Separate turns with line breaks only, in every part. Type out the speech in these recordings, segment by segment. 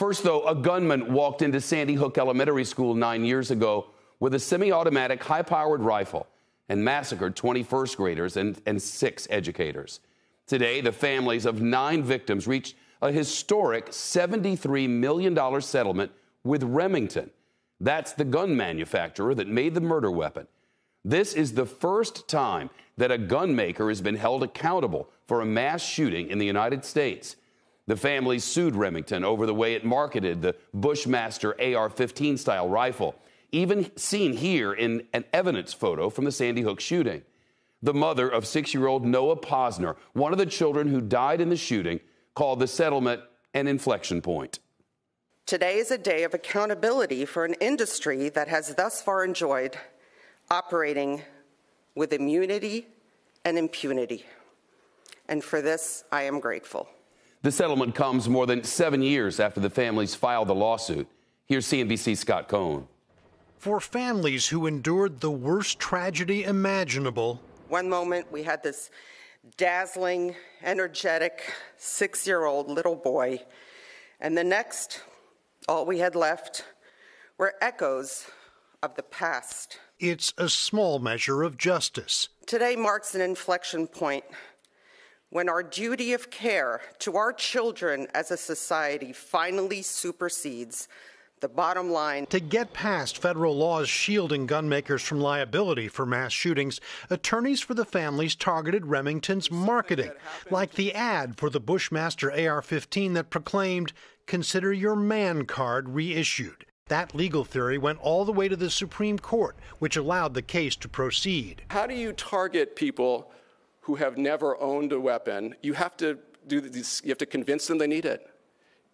First, though, a gunman walked into Sandy Hook Elementary School 9 years ago with a semi-automatic, high-powered rifle and massacred 20 first graders and 6 educators. Today, the families of 9 victims reached a historic $73 million settlement with Remington. That's the gun manufacturer that made the murder weapon. This is the first time that a gun maker has been held accountable for a mass shooting in the United States. The family sued Remington over the way it marketed the Bushmaster AR-15 style rifle, even seen here in an evidence photo from the Sandy Hook shooting. The mother of 6-year-old Noah Posner, one of the children who died in the shooting, called the settlement an inflection point.
Today is a day of accountability for an industry that has thus far enjoyed operating with immunity and impunity. And for this, I am grateful.
The settlement comes more than 7 years after the families filed the lawsuit. Here's CNBC's Scott Cohn.
For families who endured the worst tragedy imaginable.
One moment we had this dazzling, energetic 6-year-old little boy, and the next, all we had left were echoes of the past.
It's a small measure of justice.
Today marks an inflection point when our duty of care to our children as a society finally supersedes the bottom line.
To get past federal laws shielding gun makers from liability for mass shootings, attorneys for the families targeted Remington's marketing, like the ad for the Bushmaster AR-15 that proclaimed, "Consider your man card reissued." That legal theory went all the way to the Supreme Court, which allowed the case to proceed.
How do you target people who have never owned a weapon? You have to do this, you have to convince them they need it.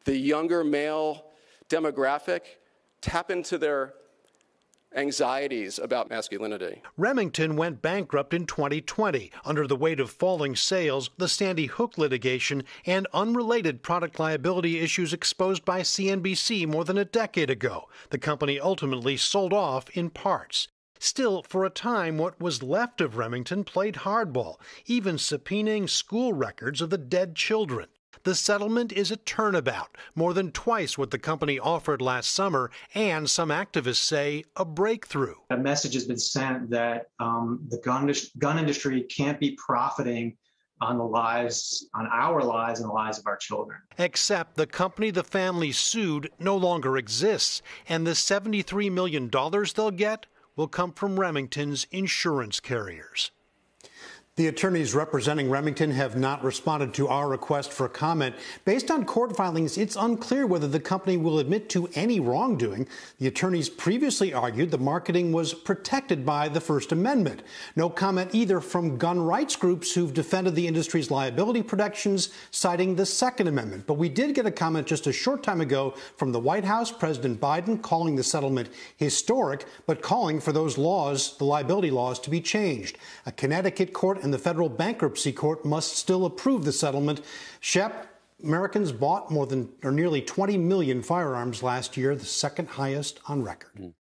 The younger male demographic, tap into their anxieties about masculinity.
Remington went bankrupt in 2020 under the weight of falling sales, the Sandy Hook litigation, and unrelated product liability issues exposed by CNBC more than a decade ago. The company ultimately sold off in parts. Still, for a time, what was left of Remington played hardball, even subpoenaing school records of the dead children. The settlement is a turnabout, more than twice what the company offered last summer, and some activists say a breakthrough.
A message has been sent that the gun industry can't be profiting on the lives, on our lives and the lives of our children.
Except the company the family sued no longer exists, and the $73 million they'll get will come from Remington's insurance carriers.
The attorneys representing Remington have not responded to our request for comment. Based on court filings, it's unclear whether the company will admit to any wrongdoing. The attorneys previously argued the marketing was protected by the First Amendment. No comment either from gun rights groups who've defended the industry's liability protections, citing the Second Amendment. But we did get a comment just a short time ago from the White House, President Biden calling the settlement historic, but calling for those laws, the liability laws, to be changed. A Connecticut court and the federal bankruptcy court must still approve the settlement. Shep, Americans bought nearly 20 million firearms last year, the second highest on record.